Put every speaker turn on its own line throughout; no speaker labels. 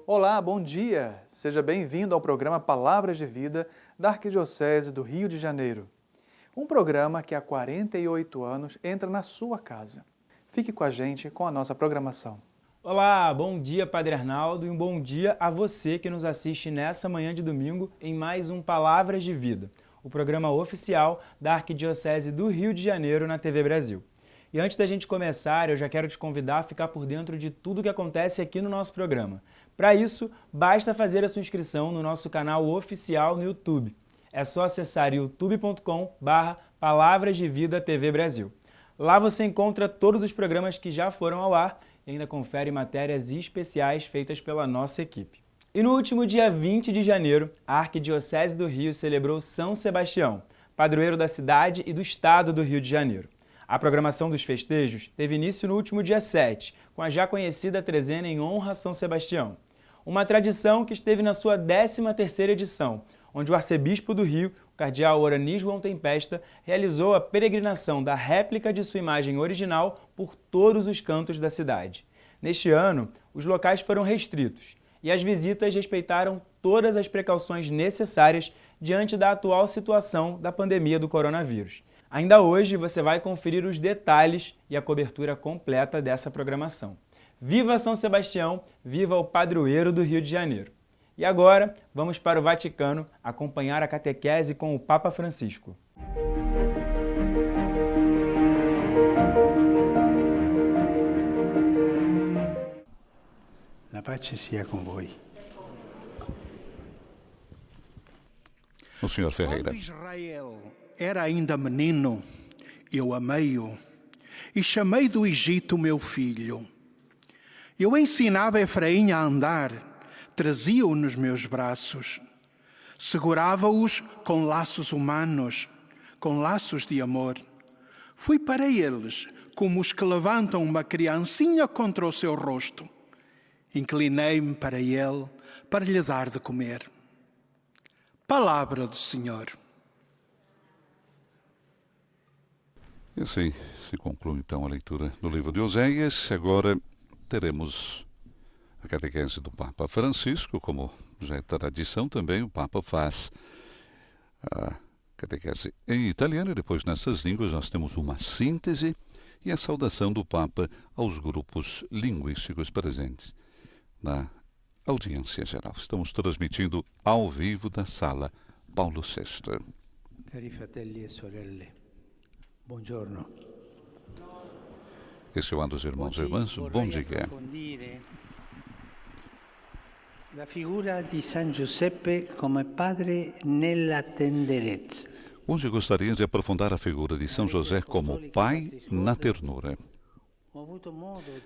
Olá, bom dia! Seja bem-vindo ao programa Palavras de Vida da Arquidiocese do Rio de Janeiro. Um programa que há 48 anos entra na sua casa. Fique com a gente com a nossa programação.
Olá, bom dia Padre Arnaldo e um bom dia a você que nos assiste nessa manhã de domingo em mais um Palavras de Vida, o programa oficial da Arquidiocese do Rio de Janeiro na TV Brasil. E antes da gente começar, eu já quero te convidar a ficar por dentro de tudo que acontece aqui no nosso programa. Para isso, basta fazer a sua inscrição no nosso canal oficial no YouTube. É só acessar youtube.com/Palavras de Vida TV Brasil. Lá você encontra todos os programas que já foram ao ar e ainda confere matérias especiais feitas pela nossa equipe. E no último dia 20 de janeiro, a Arquidiocese do Rio celebrou São Sebastião, padroeiro da cidade e do estado do Rio de Janeiro. A programação dos festejos teve início no último dia 7, com a já conhecida trezena em honra a São Sebastião. Uma tradição que esteve na sua 13ª edição, onde o arcebispo do Rio, o cardeal Orani João Tempesta, realizou a peregrinação da réplica de sua imagem original por todos os cantos da cidade. Neste ano, os locais foram restritos e as visitas respeitaram todas as precauções necessárias diante da atual situação da pandemia do coronavírus. Ainda hoje você vai conferir os detalhes e a cobertura completa dessa programação. Viva São Sebastião, viva o padroeiro do Rio de Janeiro! E agora, vamos para o Vaticano acompanhar a catequese com o Papa Francisco.
La pace sia com voi.
O senhor Ferreira.
Quando Israel era ainda menino, eu amei-o e chamei do Egito meu filho. Eu ensinava Efraim a andar, trazia-o nos meus braços, segurava-os com laços humanos, com laços de amor. Fui para eles como os que levantam uma criancinha contra o seu rosto. Inclinei-me para ele, para lhe dar de comer. Palavra do Senhor.
E assim se conclui então a leitura do livro de Oséias. Agora teremos a catequese do Papa Francisco, como já é tradição também, o Papa faz a catequese em italiano e depois nessas línguas nós temos uma síntese e a saudação do Papa aos grupos linguísticos presentes na audiência geral. Estamos transmitindo ao vivo da Sala Paulo VI.
Cari fratelli e sorelle, buongiorno.
Esse é o dos irmãos e irmãs, bom dia.
La figura di San Giuseppe come padre nella tenderezza.
Hoje gostaria de aprofundar a figura de São José como pai na ternura.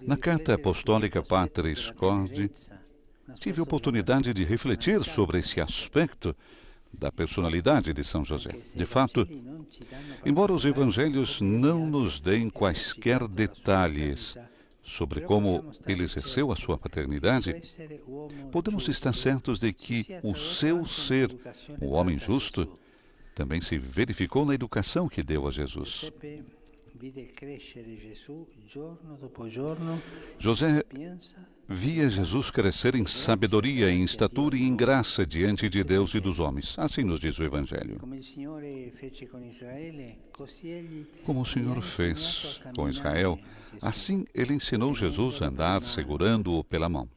Na carta apostólica Patris Corde, tive a oportunidade de refletir sobre esse aspecto da personalidade de São José. De fato, embora os evangelhos não nos deem quaisquer detalhes sobre como ele exerceu a sua paternidade, podemos estar certos de que o seu ser, um homem justo, também se verificou na educação que deu a Jesus. José via Jesus crescer em sabedoria, em estatura e em graça diante de Deus e dos homens. Assim nos diz o Evangelho. Como o Senhor fez com Israel, assim ele ensinou Jesus a andar segurando-o pela mão.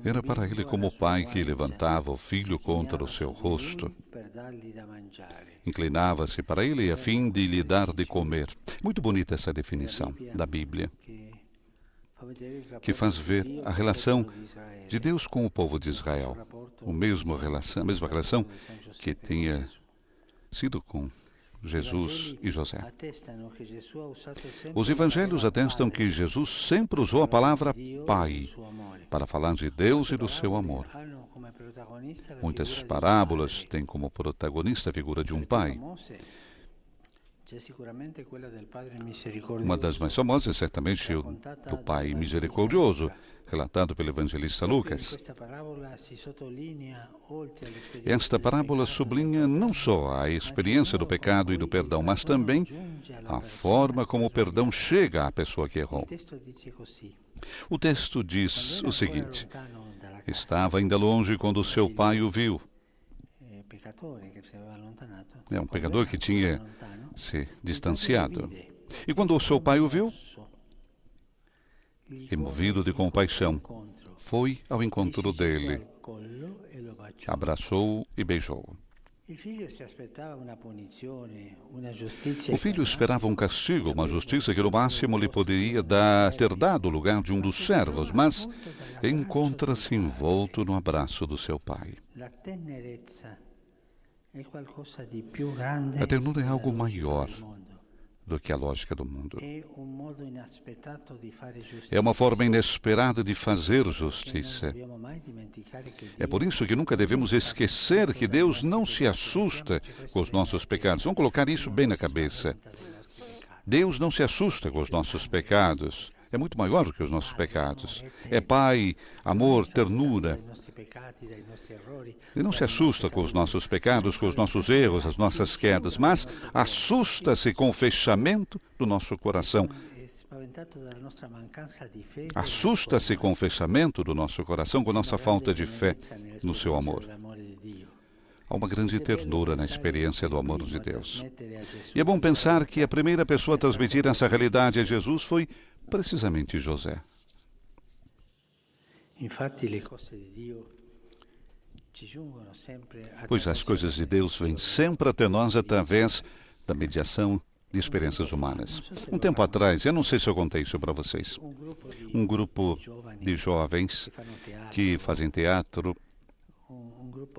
Era para ele como o pai que levantava o filho contra o seu rosto. Inclinava-se para ele a fim de lhe dar de comer. Muito bonita essa definição da Bíblia, que faz ver a relação de Deus com o povo de Israel. A mesma relação que tinha sido com Jesus e José. Os evangelhos atestam que Jesus sempre usou a palavra Pai para falar de Deus e do seu amor. Muitas parábolas têm como protagonista a figura de um pai. Uma das mais famosas é certamente o do Pai Misericordioso, relatado pelo evangelista Lucas. Esta parábola sublinha não só a experiência do pecado e do perdão, mas também a forma como o perdão chega à pessoa que errou. O texto diz o seguinte: estava ainda longe quando seu pai o viu. É um pecador que tinha se distanciado. E quando o seu pai o viu, e movido de compaixão, foi ao encontro dele, abraçou-o e beijou-o. O filho esperava um castigo, uma justiça que no máximo lhe poderia ter dado o lugar de um dos servos, mas encontra-se envolto no abraço do seu pai. A ternura é algo maior do que a lógica do mundo. É uma forma inesperada de fazer justiça. É por isso que nunca devemos esquecer que Deus não se assusta com os nossos pecados. Vamos colocar isso bem na cabeça. Deus não se assusta com os nossos pecados. É muito maior do que os nossos pecados. É Pai, amor, ternura. Ele não se assusta com os nossos pecados, com os nossos erros, as nossas quedas, mas assusta-se com o fechamento do nosso coração. Assusta-se com o fechamento do nosso coração, com a nossa falta de fé no seu amor. Há uma grande ternura na experiência do amor de Deus. E é bom pensar que a primeira pessoa a transmitir essa realidade a Jesus foi precisamente José. Pois as coisas de Deus vêm sempre até nós através da mediação de experiências humanas. Um tempo atrás, eu não sei se eu contei isso para vocês, um grupo de jovens que fazem teatro,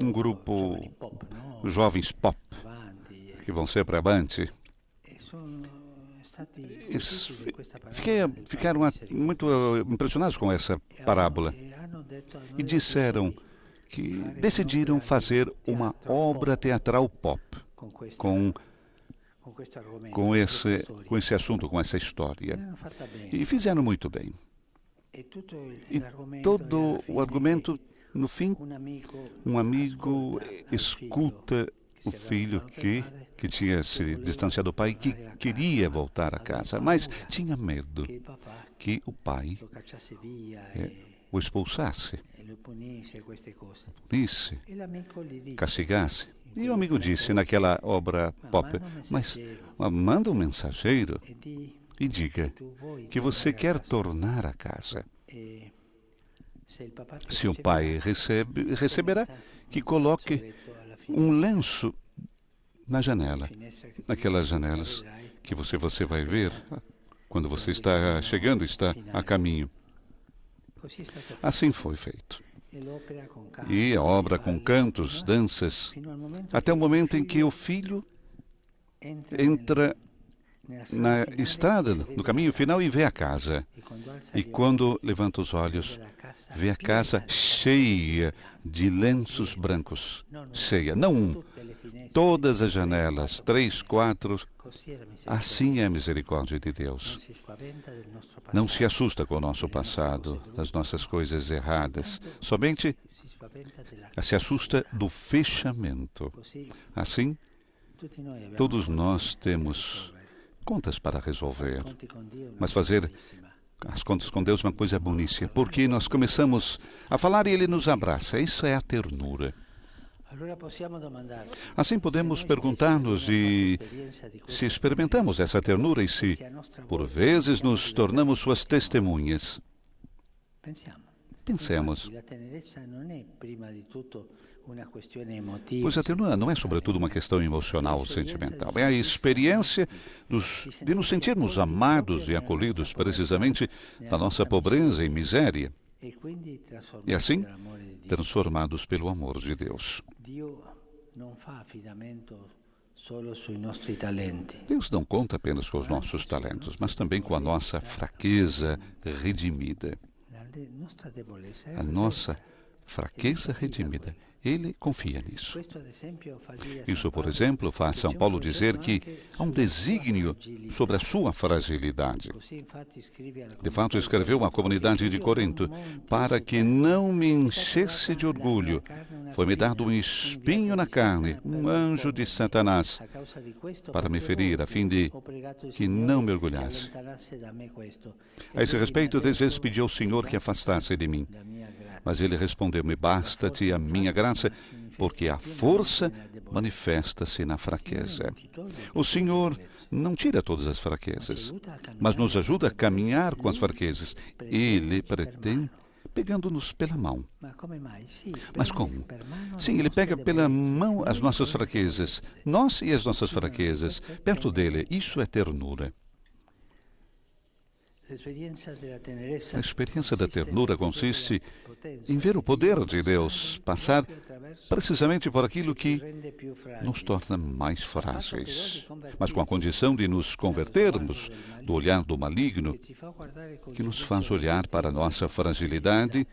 um grupo jovens pop, que vão ser para avante. Ficaram muito impressionados com essa parábola e disseram que decidiram fazer uma obra teatral pop com esse assunto, com essa história. E fizeram muito bem. E todo o argumento, no fim, um amigo escuta o filho que tinha se distanciado do pai, que queria voltar a casa, mas tinha medo que o pai o expulsasse, punisse, castigasse. E o amigo disse naquela obra pop, mas manda um mensageiro e diga que você quer tornar a casa. Se o pai receberá, que coloque um lenço na janela, naquelas janelas que você vai ver quando você está chegando, está a caminho. Assim foi feito. E a obra com cantos, danças, até o momento em que o filho entra na estrada, no caminho final, e vê a casa. E quando levanta os olhos, vê a casa cheia de lenços brancos. Cheia, não um. Todas as janelas, 3, 4. Assim é a misericórdia de Deus. Não se assusta com o nosso passado, das nossas coisas erradas. Somente se assusta do fechamento. Assim, todos nós temos contas para resolver. Mas fazer as contas com Deus é uma coisa boníssima, porque nós começamos a falar e Ele nos abraça. Isso é a ternura. Assim podemos perguntar-nos se experimentamos essa ternura e se, por vezes, nos tornamos suas testemunhas. Pensemos. Pois a ternura não é, sobretudo, uma questão emocional, sentimental. É a experiência de nos sentirmos amados e acolhidos precisamente na nossa pobreza e miséria. E assim, transformados pelo amor de Deus. Deus não conta apenas com os nossos talentos, mas também com a nossa fraqueza redimida. A nossa fraqueza redimida. Ele confia nisso. Isso, por exemplo, faz São Paulo dizer que há um desígnio sobre a sua fragilidade. De fato, escreveu à comunidade de Corinto: para que não me enchesse de orgulho, foi-me dado um espinho na carne, um anjo de Satanás, para me ferir, a fim de que não me orgulhasse. A esse respeito, 3 vezes pedi ao Senhor que afastasse de mim. Mas ele respondeu-me: basta-te a minha graça, porque a força manifesta-se na fraqueza. O Senhor não tira todas as fraquezas, mas nos ajuda a caminhar com as fraquezas. Ele pretende pegando-nos pela mão. Mas como? Sim, ele pega pela mão as nossas fraquezas, nós e as nossas fraquezas, perto dele. Isso é ternura. A experiência da ternura consiste em ver o poder de Deus passar precisamente por aquilo que nos torna mais frágeis, mas com a condição de nos convertermos do olhar do maligno, que nos faz olhar para a nossa fragilidade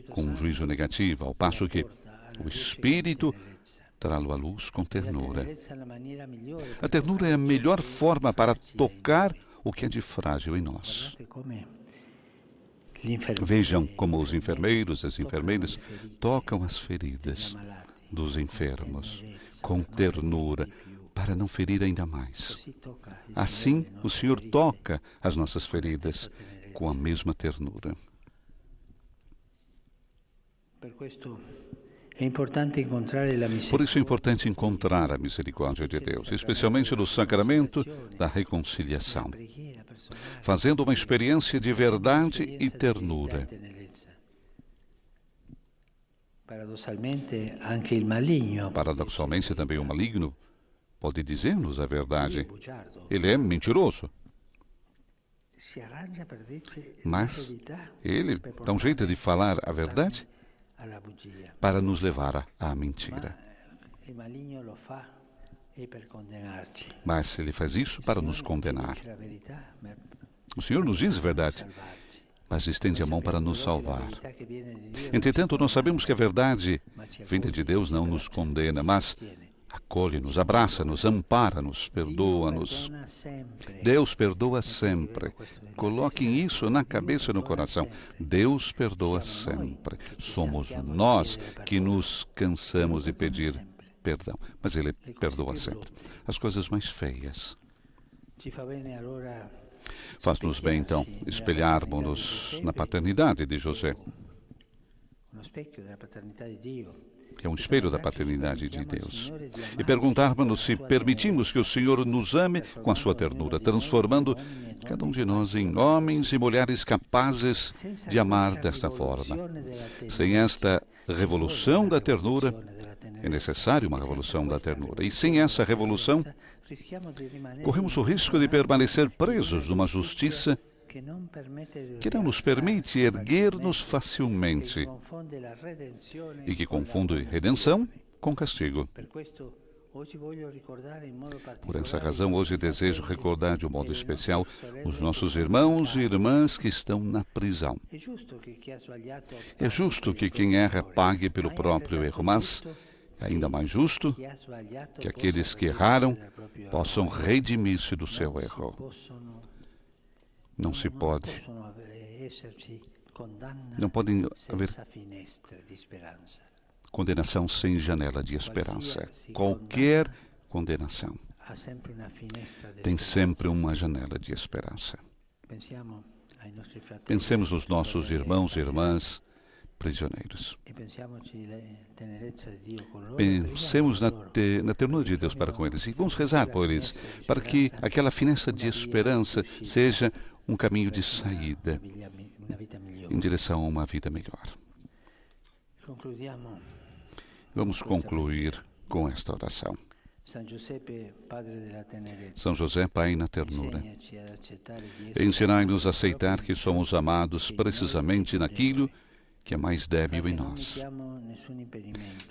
com um juízo negativo, ao passo que o Espírito trá-lo à luz com ternura. A ternura é a melhor forma para tocar o que é de frágil em nós. Vejam como os enfermeiros e as enfermeiras tocam as feridas dos enfermos com ternura, para não ferir ainda mais. Assim, o Senhor toca as nossas feridas com a mesma ternura. Por isso é importante encontrar a misericórdia de Deus, especialmente no sacramento da reconciliação, fazendo uma experiência de verdade e ternura. Paradoxalmente, também o maligno pode dizer-nos a verdade. Ele é mentiroso. Mas ele dá um jeito de falar a verdade para nos levar à mentira. Mas ele faz isso para nos condenar. O Senhor nos diz a verdade, mas estende a mão para nos salvar. Entretanto, nós sabemos que a verdade vinda de Deus não nos condena, mas acolhe-nos, abraça-nos, ampara-nos, perdoa-nos. Deus perdoa sempre. Coloquem isso na cabeça e no coração. Deus perdoa sempre. Somos nós que nos cansamos de pedir perdão, mas Ele perdoa sempre. As coisas mais feias. Faz-nos bem, então, espelharmos-nos na paternidade de José. É um espelho da paternidade de Deus. E perguntarmos-nos se permitimos que o Senhor nos ame com a sua ternura, transformando cada um de nós em homens e mulheres capazes de amar desta forma. Sem esta revolução da ternura, é necessária uma revolução da ternura. E sem essa revolução, corremos o risco de permanecer presos numa justiça que não nos permite erguer-nos facilmente e que confunde redenção com castigo. Por essa razão, hoje desejo recordar de um modo especial os nossos irmãos e irmãs que estão na prisão. É justo que quem erra pague pelo próprio erro, mas é ainda mais justo que aqueles que erraram possam redimir-se do seu erro. Não se pode. Não pode haver condenação sem janela de esperança. Qualquer condenação tem sempre uma janela de esperança. Pensemos nos nossos irmãos e irmãs prisioneiros. Pensemos na ternura de Deus para com eles e vamos rezar por eles, para que aquela fineza de esperança seja um caminho de saída em direção a uma vida melhor. Vamos concluir com esta oração. São José, Pai na ternura, ensinai-nos a aceitar que somos amados precisamente naquilo que é mais débil em nós.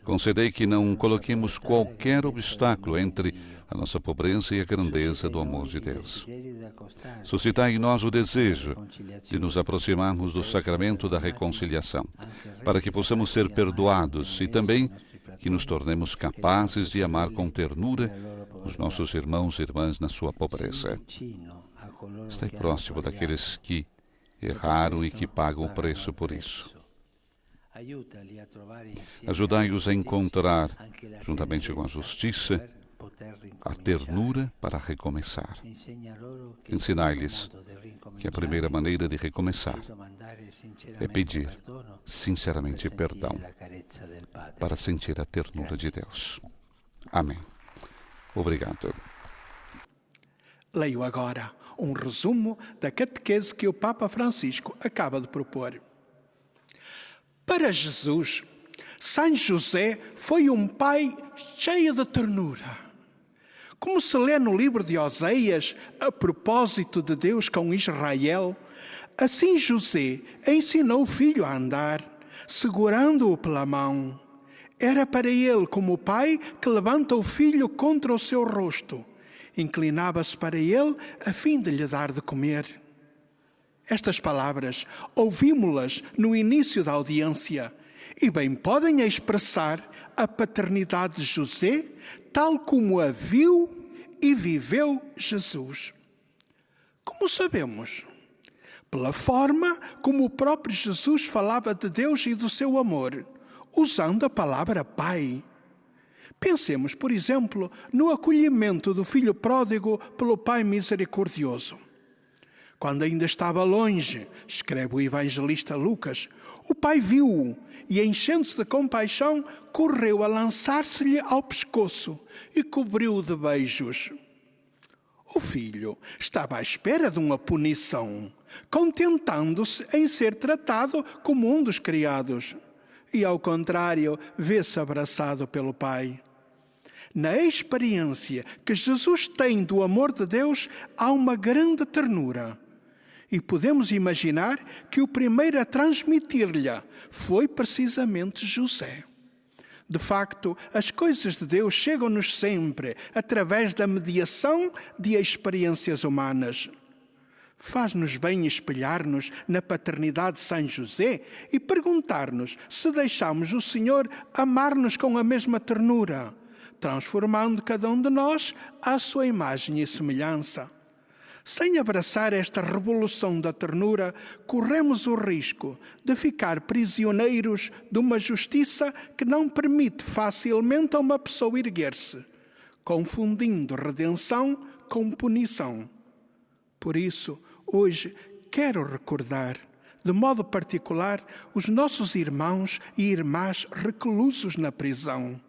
Concedei que não coloquemos qualquer obstáculo entre a nossa pobreza e a grandeza do amor de Deus. Suscitai em nós o desejo de nos aproximarmos do sacramento da reconciliação, para que possamos ser perdoados e também que nos tornemos capazes de amar com ternura os nossos irmãos e irmãs na sua pobreza. Estai próximo daqueles que erraram e que pagam o preço por isso. Ajudai-os a encontrar, juntamente com a justiça, a ternura para recomeçar. Ensinai-lhes que a primeira maneira de recomeçar é pedir sinceramente perdão para sentir a ternura de Deus. Amém. Obrigado.
Leio agora um resumo da catequese que o Papa Francisco acaba de propor. Para Jesus, São José foi um pai cheio de ternura. Como se lê no livro de Oséias, a propósito de Deus com Israel, assim José ensinou o filho a andar, segurando-o pela mão. Era para ele como o pai que levanta o filho contra o seu rosto. Inclinava-se para ele a fim de lhe dar de comer. Estas palavras ouvimos-las no início da audiência e bem podem expressar a paternidade de José, tal como a viu e viveu Jesus. Como sabemos? Pela forma como o próprio Jesus falava de Deus e do seu amor, usando a palavra Pai. Pensemos, por exemplo, no acolhimento do filho pródigo pelo Pai misericordioso. Quando ainda estava longe, escreve o evangelista Lucas, o pai viu-o e, enchendo-se de compaixão, correu a lançar-se-lhe ao pescoço e cobriu-o de beijos. O filho estava à espera de uma punição, contentando-se em ser tratado como um dos criados. E, ao contrário, vê-se abraçado pelo pai. Na experiência que Jesus tem do amor de Deus, há uma grande ternura. E podemos imaginar que o primeiro a transmitir-lhe foi precisamente José. De facto, as coisas de Deus chegam-nos sempre através da mediação de experiências humanas. Faz-nos bem espelhar-nos na paternidade de São José e perguntar-nos se deixamos o Senhor amar-nos com a mesma ternura, transformando cada um de nós à sua imagem e semelhança. Sem abraçar esta revolução da ternura, corremos o risco de ficar prisioneiros de uma justiça que não permite facilmente a uma pessoa erguer-se, confundindo redenção com punição. Por isso, hoje, quero recordar, de modo particular, os nossos irmãos e irmãs reclusos na prisão.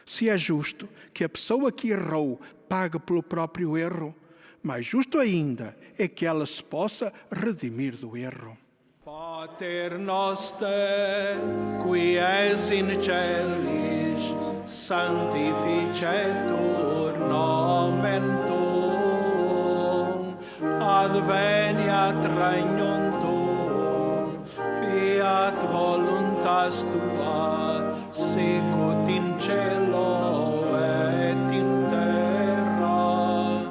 Se é justo que a pessoa que errou pague pelo próprio erro, mais justo ainda é que ela se possa redimir do erro. Pater noster, qui es in celis, sanctificetur nomen tuum, adveniat regnum tuum, fiat voluntas tua, sicut in cielo et in terra.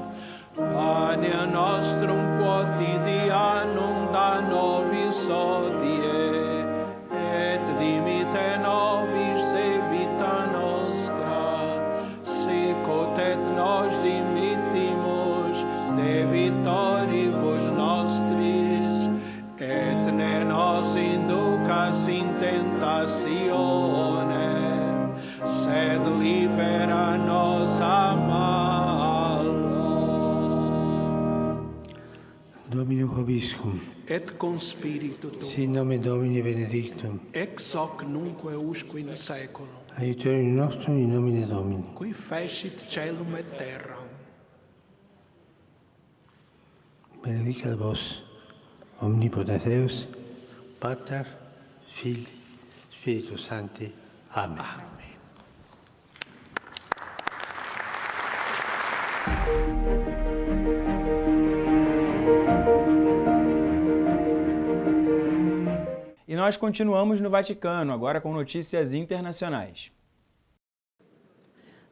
Pane nostrum quotidianum da nobis hodie, et dimitte nobis debita nostra, sicut et nos dimittimus debitoribus nostris, et ne nos inducas in tentationem, sed libera nos a malo.
Domino vobiscum,
Et con spiritu tuo,
sit nomen Domini benedictum,
ex hoc nunque usque in saeculum,
aiutorium nostrum in nomine Domini.
qui fecit caelum et terram.
Benedicat vos, omnipotens Deus, Pater, Filii, Spiritus Sancti. Amen.
E nós continuamos no Vaticano, agora com notícias internacionais.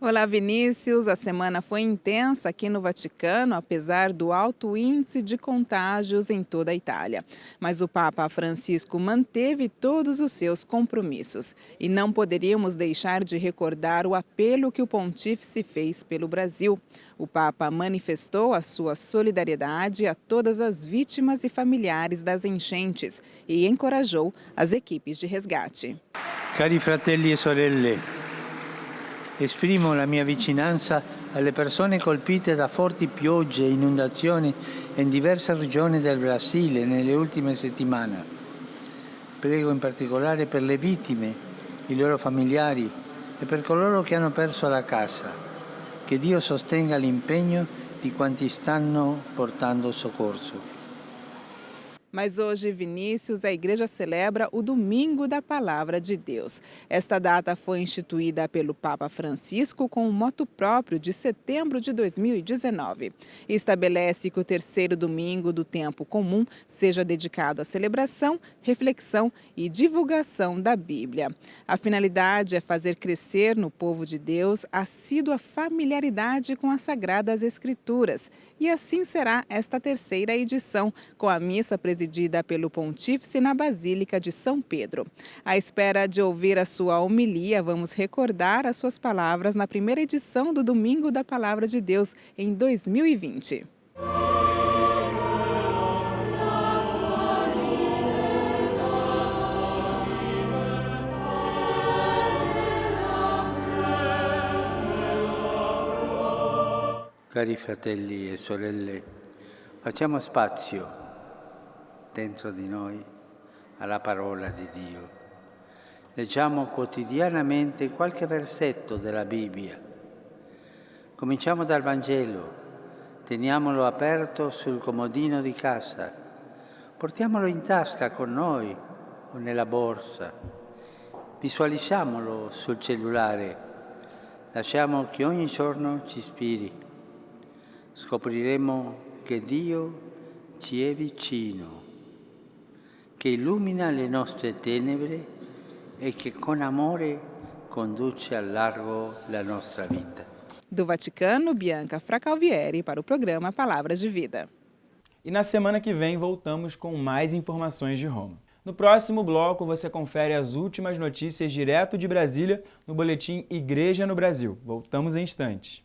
Olá, Vinícius. A semana foi intensa aqui no Vaticano, apesar do alto índice de contágios em toda a Itália. Mas o Papa Francisco manteve todos os seus compromissos. E não poderíamos deixar de recordar o apelo que o pontífice fez pelo Brasil. O Papa manifestou a sua solidariedade a todas as vítimas e familiares das enchentes e encorajou as equipes de resgate.
Cari fratelli e sorelle, esprimo la mia vicinanza alle persone colpite da forti piogge e inondazioni in diverse regioni del Brasile nelle ultime settimane. Prego in particolare per le vittime, i loro familiari e per coloro che hanno perso la casa. Che Dio sostenga l'impegno di quanti stanno portando soccorso.
Mas hoje, Vinícius, a igreja celebra o Domingo da Palavra de Deus. Esta data foi instituída pelo Papa Francisco com um moto próprio de setembro de 2019. E estabelece que o terceiro domingo do tempo comum seja dedicado à celebração, reflexão e divulgação da Bíblia. A finalidade é fazer crescer no povo de Deus a assídua familiaridade com as Sagradas Escrituras. E assim será esta terceira edição, com a missa presidida pelo Pontífice na Basílica de São Pedro. À espera de ouvir a sua homilia, vamos recordar as suas palavras na primeira edição do Domingo da Palavra de Deus, em 2020.
Cari fratelli e sorelle, facciamo spazio dentro di noi alla parola di Dio. Leggiamo quotidianamente qualche versetto della Bibbia. Cominciamo dal Vangelo, teniamolo aperto sul comodino di casa, portiamolo in tasca con noi o nella borsa, visualizziamolo sul cellulare, lasciamo che ogni giorno ci ispiri. Scopriremo che Dio ci è vicino, che illumina le nostre tenebre e che con amore conduce al largo la nostra vita.
Do Vaticano, Bianca Fracalvieri para o programa Palavras de Vida.
E na semana que vem voltamos com mais informações de Roma. No próximo bloco você confere as últimas notícias direto de Brasília no boletim Igreja no Brasil. Voltamos em instantes.